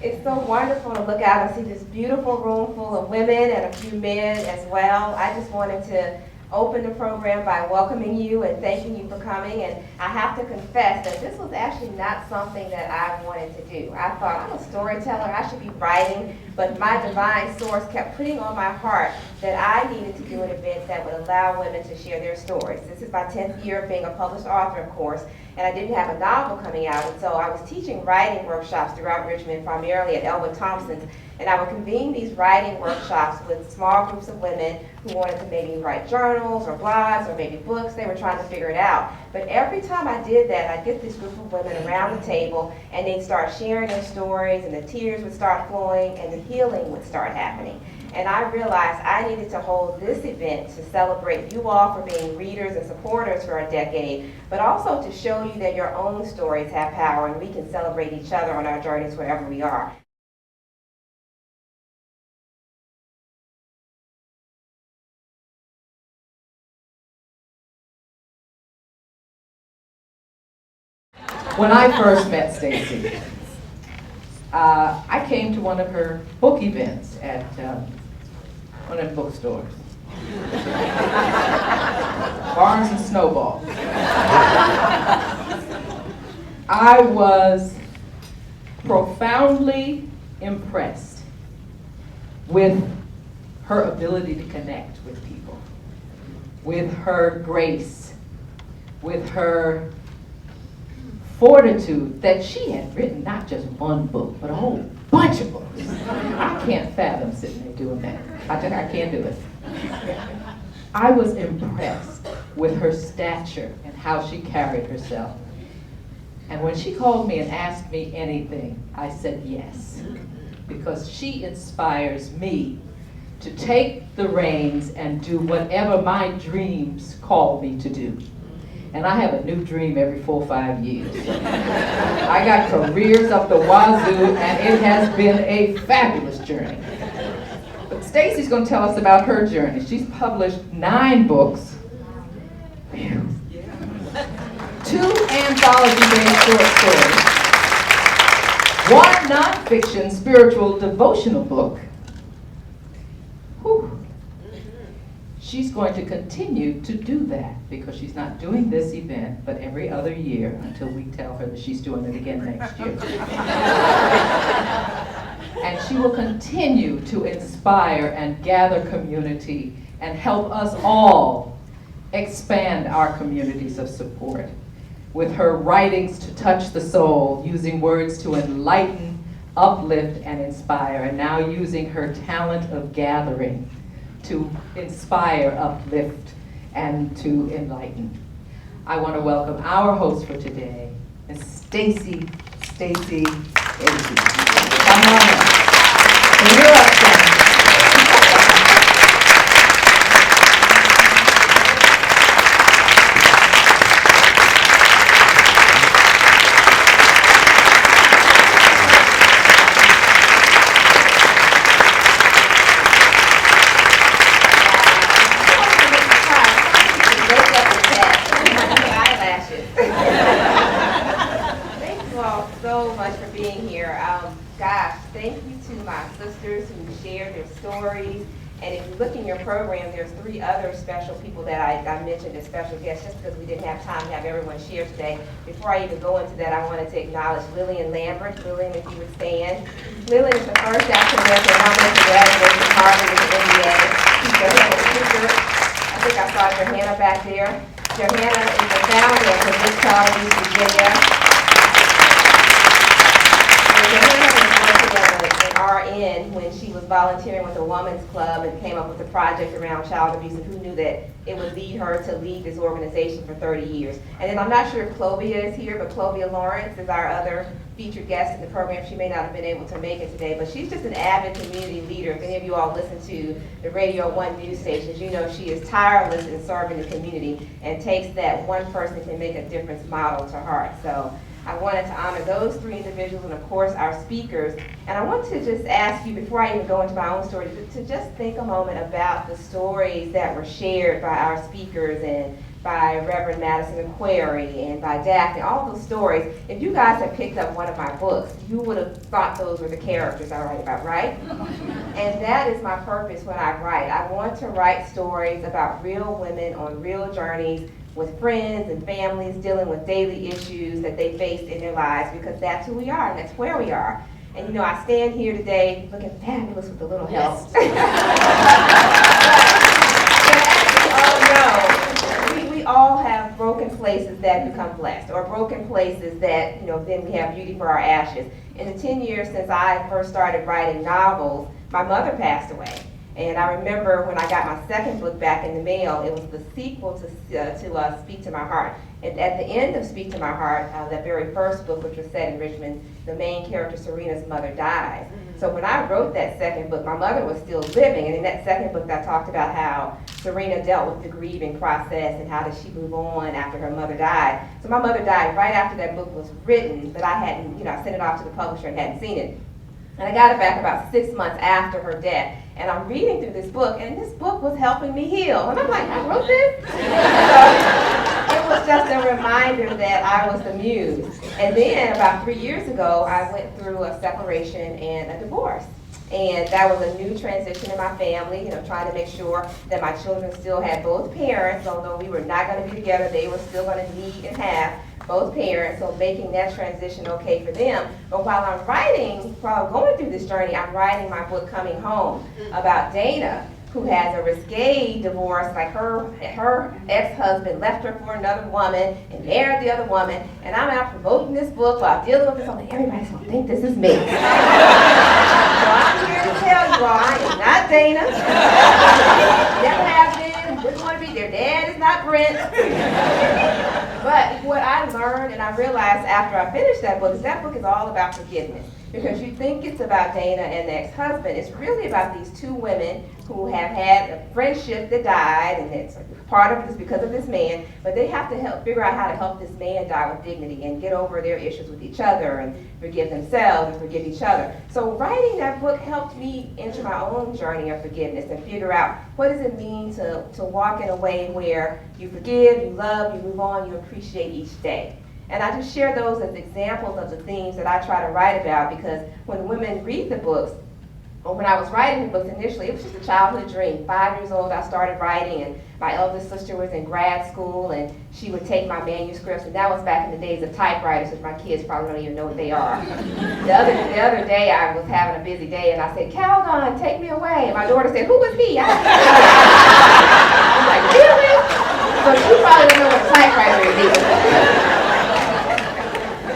It's so wonderful to look out and see this beautiful room full of women and a few men as well. I just wanted to open the program by welcoming you and thanking you for coming. And I have to confess that this was actually not something that I wanted to do. I thought, I'm a storyteller, I should be writing, but my divine source kept putting on my heart that I needed to do an event that would allow women to share their stories. This is my 10th year of being a published author, of course, and I didn't have a novel coming out, and so I was teaching writing workshops throughout Richmond, primarily at Elwood Thompson's, and I would convene these writing workshops with small groups of women who wanted to maybe write journals or blogs or maybe books. They were trying to figure it out. But every time I did that, I'd get this group of women around the table, and they'd start sharing their stories, and the tears would start flowing, and the healing would start happening. And I realized I needed to hold this event to celebrate you all for being readers and supporters for a decade, but also to show you that your own stories have power, and we can celebrate each other on our journeys wherever we are. When I first met Stacy, I came to one of her book events at one of the bookstores. Barnes and Snowball. I was profoundly impressed with her ability to connect with people, with her grace, with her fortitude that she had written not just one book, but a whole bunch of books. I can't fathom sitting there doing that. I can't do it. I was impressed with her stature and how she carried herself. And when she called me and asked me anything, I said yes, because she inspires me to take the reins and do whatever my dreams call me to do. And I have a new dream every 4 or 5 years. I got careers up the wazoo, and it has been a fabulous journey. But Stacy's going to tell us about her journey. She's published 9 books, 2 anthology-based short stories, 1 nonfiction spiritual devotional book. Whew. She's going to continue to do that because she's not doing this event, but every other year until we tell her that she's doing it again next year. And she will continue to inspire and gather community and help us all expand our communities of support. With her writings to touch the soul, using words to enlighten, uplift, and inspire, and now using her talent of gathering to inspire, uplift, and to enlighten. I want to welcome our host for today, Ms. Stacy Hawkins. Come on up. And you're up, Stacy. Thank you to my sisters who shared their stories. And if you look in your program, there's 3 other special people that I mentioned as special guests just because we didn't have time to have everyone share today. Before I even go into that, I wanted to acknowledge Lillian Lambert. Lillian, if you would stand. Lillian is the first African-American woman to graduate from Harvard with an MBA. She's the head speaker. I think I saw Johanna back there. Johanna is the founder of This College, Virginia. RN when she was volunteering with the Women's Club and came up with a project around child abuse, and who knew that it would lead her to lead this organization for 30 years. And then I'm not sure if Clovia is here, but Clovia Lawrence is our other featured guest in the program. She may not have been able to make it today, but she's just an avid community leader. If any of you all listen to the Radio 1 news stations, you know she is tireless in serving the community and takes that one person can make a difference model to heart. So I wanted to honor those 3 individuals and, of course, our speakers. And I want to just ask you, before I even go into my own story, to just think a moment about the stories that were shared by our speakers and by Reverend Madison Aquari and by Daphne, all those stories. If you guys had picked up one of my books, you would have thought those were the characters I write about, right? And that is my purpose when I write. I want to write stories about real women on real journeys with friends and families dealing with daily issues that they faced in their lives, because that's who we are and that's where we are. And you know, I stand here today looking fabulous with a little help. We all have broken places that become blessed, or broken places that, you know, then we have beauty for our ashes. In the 10 years since I first started writing novels, my mother passed away. And I remember when I got my second book back in the mail, it was the sequel to Speak to My Heart. And at the end of Speak to My Heart, that very first book, which was set in Richmond, the main character, Serena's mother, dies. So when I wrote that second book, my mother was still living. And in that second book, I talked about how Serena dealt with the grieving process and how did she move on after her mother died. So my mother died right after that book was written, but I hadn't, you know, I sent it off to the publisher and hadn't seen it. And I got it back about 6 months after her death. And I'm reading through this book, and this book was helping me heal. And I'm like, I wrote this? So it was just a reminder that I was the muse. And then about 3 years ago, I went through a separation and a divorce. And that was a new transition in my family, you know, trying to make sure that my children still had both parents, although we were not going to be together, they were still going to need and have both parents, so making that transition okay for them. But while I'm going through this journey, I'm writing my book, Coming Home, about Dana, who has a risque divorce, like her ex-husband left her for another woman and married the other woman, and I'm out promoting this book while dealing with this. I'm like, everybody's gonna think this is me. So I'm here to tell you all, I am not Dana. Never have been, didn't want to be. Their dad is not Brent. But what I learned and I realized after I finished that book is all about forgiveness. Because you think it's about Dana and the ex-husband. It's really about these two women who have had a friendship that died, and it's part of it is because of this man, but they have to figure out how to help this man die with dignity and get over their issues with each other and forgive themselves and forgive each other. So writing that book helped me enter my own journey of forgiveness and figure out what does it mean to walk in a way where you forgive, you love, you move on, you appreciate each day. And I just share those as examples of the themes that I try to write about, because when women read the books, or when I was writing the books initially, it was just a childhood dream. 5 years old, I started writing, and my eldest sister was in grad school, and she would take my manuscripts, and that was back in the days of typewriters, which my kids probably don't even know what they are. The other day, I was having a busy day, and I said, Calgon, take me away. And my daughter said, who was he? I was like, really? So she probably didn't know what a typewriter is either.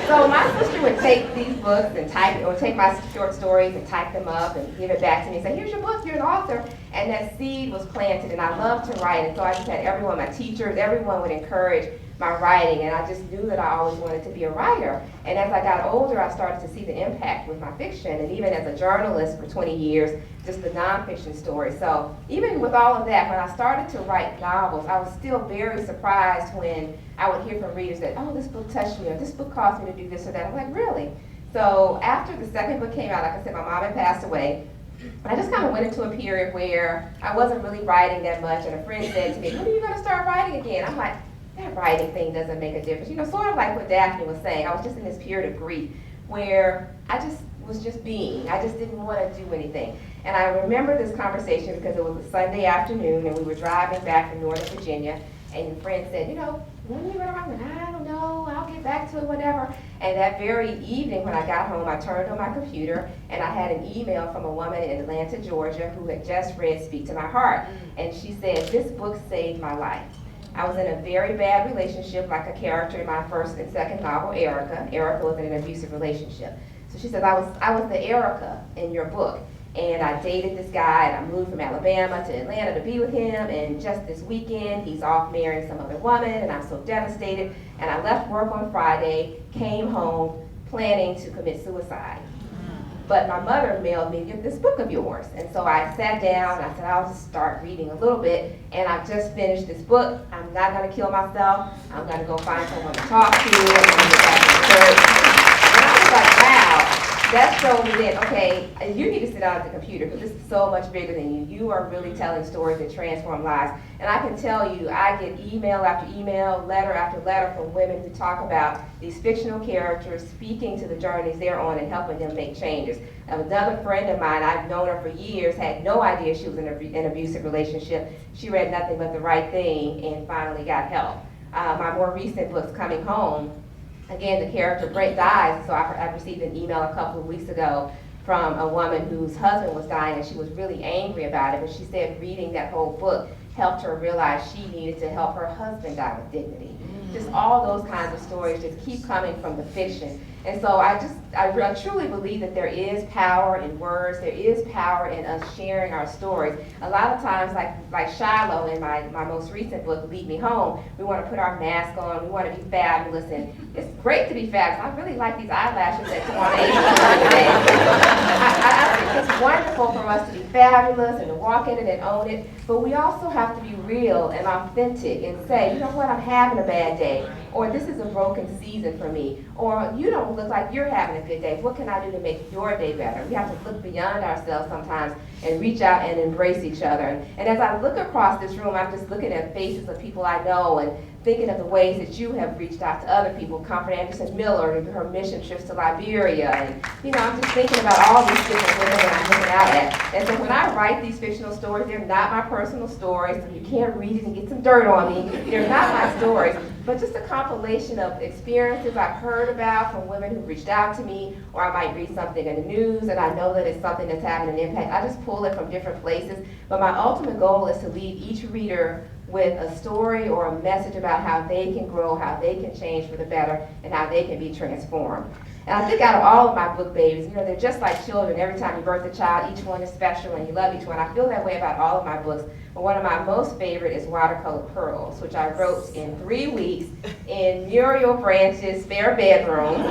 So my sister would take these books and take my short stories and type them up and give it back to me and say, here's your book, you're an author. And that seed was planted, and I love to write. And so I just had everyone, my teachers, everyone would encourage my writing, and I just knew that I always wanted to be a writer. And as I got older, I started to see the impact with my fiction, and even as a journalist for 20 years, just the nonfiction stories. So even with all of that, when I started to write novels, I was still very surprised when I would hear from readers that, oh, this book touched me, or this book caused me to do this or that. I'm like, really? So after the second book came out, like I said, my mom had passed away. And I just kind of went into a period where I wasn't really writing that much, and a friend said to me, when are you going to start writing again? I'm like, that writing thing doesn't make a difference. You know, sort of like what Daphne was saying. I was just in this period of grief where I was just being. I just didn't want to do anything. And I remember this conversation because it was a Sunday afternoon, and we were driving back from Northern Virginia, and a friend said, you know, when are you going to write? I don't know, I'll get back to it, whatever. And that very evening when I got home, I turned on my computer, and I had an email from a woman in Atlanta, Georgia, who had just read Speak to My Heart. And she said, this book saved my life. I was in a very bad relationship, like a character in my first and second novel, Erica. Erica was in an abusive relationship. So she said, I was the Erica in your book. And I dated this guy, and I moved from Alabama to Atlanta to be with him, and just this weekend, he's off marrying some other woman, and I'm so devastated. And I left work on Friday, came home, planning to commit suicide. But my mother mailed me this book of yours. And so I sat down, and I said, I'll just start reading a little bit, and I've just finished this book. I'm not going to kill myself. I'm going to go find someone to talk to, and I'm going to get back to church. And I was like, wow. that showed me that, okay, you need to sit down at the computer because this is so much bigger than you. You are really telling stories that transform lives. And I can tell you, I get email after email, letter after letter from women who talk about these fictional characters speaking to the journeys they're on and helping them make changes. Another friend of mine, I've known her for years, had no idea she was in an abusive relationship. She read Nothing But the Right Thing and finally got help. My more recent book's Coming Home. Again, the character Brett dies, so I received an email a couple of weeks ago from a woman whose husband was dying, and she was really angry about it, but she said reading that whole book helped her realize she needed to help her husband die with dignity. Just all those kinds of stories just keep coming from the fiction. And so I truly believe that there is power in words, there is power in us sharing our stories. A lot of times, like Shiloh in my most recent book, Lead Me Home, we want to put our mask on, we want to be fabulous, and it's great to be fabulous. I really like these eyelashes that Tawana I think it's wonderful for us to be fabulous and to walk in it and own it, but we also have to be real and authentic and say, you know what, I'm having a bad day, or this is a broken season for me, or you don't look like you're having a good day. What can I do to make your day better? We have to look beyond ourselves sometimes and reach out and embrace each other. And as I look across this room, I'm just looking at faces of people I know and thinking of the ways that you have reached out to other people, Comfort Anderson Miller and her mission trips to Liberia, and I'm just thinking about all these different women that I'm looking out at. And so when I write these fictional stories, they're not my personal stories, so you can't read it and get some dirt on me. They're not my stories, but just a compilation of experiences I've heard about from women who reached out to me, or I might read something in the news and I know that it's something that's having an impact. I just pull it from different places, but my ultimate goal is to leave each reader with a story or a message about how they can grow, how they can change for the better, and how they can be transformed. And I think out of all of my book babies, they're just like children. Every time you birth a child, each one is special and you love each one. I feel that way about all of my books. But one of my most favorite is Watercolor Pearls, which I wrote in 3 weeks in Muriel Branch's spare bedroom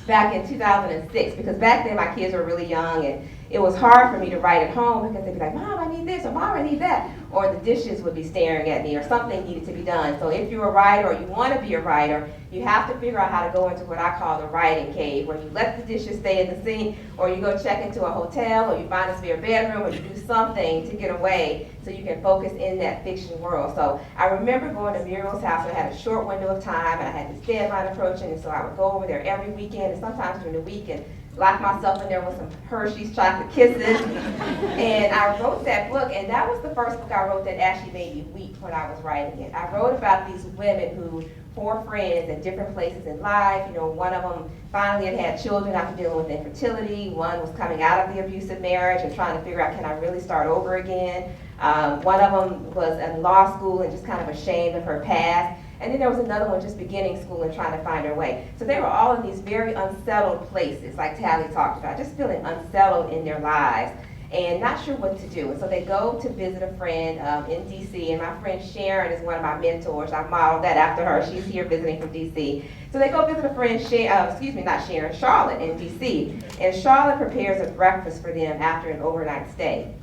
back in 2006. Because back then my kids were really young and it was hard for me to write at home because they'd be like, Mom, I need this, or Mom, I need that. Or the dishes would be staring at me, or something needed to be done. So if you're a writer or you want to be a writer, you have to figure out how to go into what I call the writing cave, where you let the dishes stay in the sink, or you go check into a hotel, or you find a spare bedroom, or you do something to get away so you can focus in that fiction world. So I remember going to Muriel's house. I had a short window of time, and I had this deadline approaching, and so I would go over there every weekend, and sometimes during the week, and lock myself in there with some Hershey's chocolate kisses. And I wrote that book, and that was the first book I wrote that actually made me weep when I was writing it. I wrote about these women who, 4 friends at different places in life. One of them finally had children after dealing with infertility. One was coming out of the abusive marriage and trying to figure out, can I really start over again? One of them was in law school and just kind of ashamed of her past. And then there was another one just beginning school and trying to find her way. So they were all in these very unsettled places, like Tally talked about, just feeling unsettled in their lives and not sure what to do. And so they go to visit a friend in DC, and my friend Sharon is one of my mentors. I modeled that after her. She's here visiting from DC. So they go visit a friend, Charlotte in DC. And Charlotte prepares a breakfast for them after an overnight stay.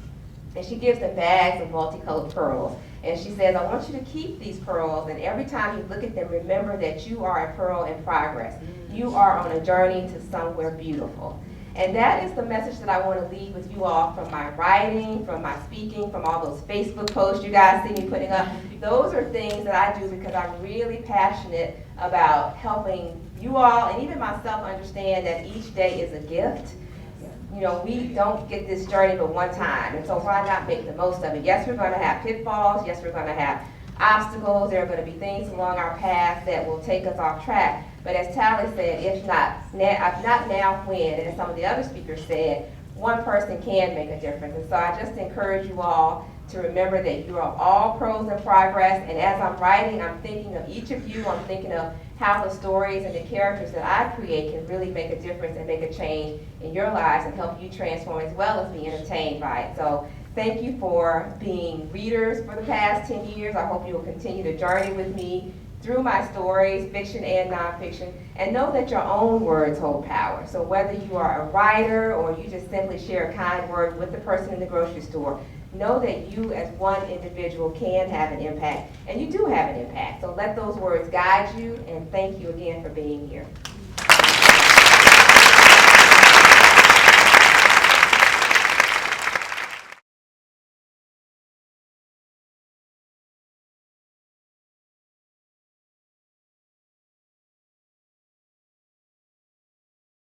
And she gives them bags of multicolored pearls. And she says, I want you to keep these pearls, and every time you look at them, remember that you are a pearl in progress. You are on a journey to somewhere beautiful. And that is the message that I want to leave with you all from my writing, from my speaking, from all those Facebook posts you guys see me putting up. Those are things that I do because I'm really passionate about helping you all and even myself understand that each day is a gift. We don't get this journey but one time, and so why not make the most of it? Yes, we're going to have pitfalls. Yes, we're going to have obstacles. There are going to be things along our path that will take us off track. But as Tally said, if not now, when? And as some of the other speakers said, one person can make a difference. And so I just encourage you all to remember that you are all pros in progress. And as I'm writing, I'm thinking of each of you. I'm thinking of how the stories and the characters that I create can really make a difference and make a change in your lives and help you transform as well as be entertained by it. So thank you for being readers for the past 10 years. I hope you will continue to journey with me through my stories, fiction and nonfiction, and know that your own words hold power. So whether you are a writer or you just simply share a kind word with the person in the grocery store, know that you as one individual can have an impact, and you do have an impact. So let those words guide you, and thank you again for being here.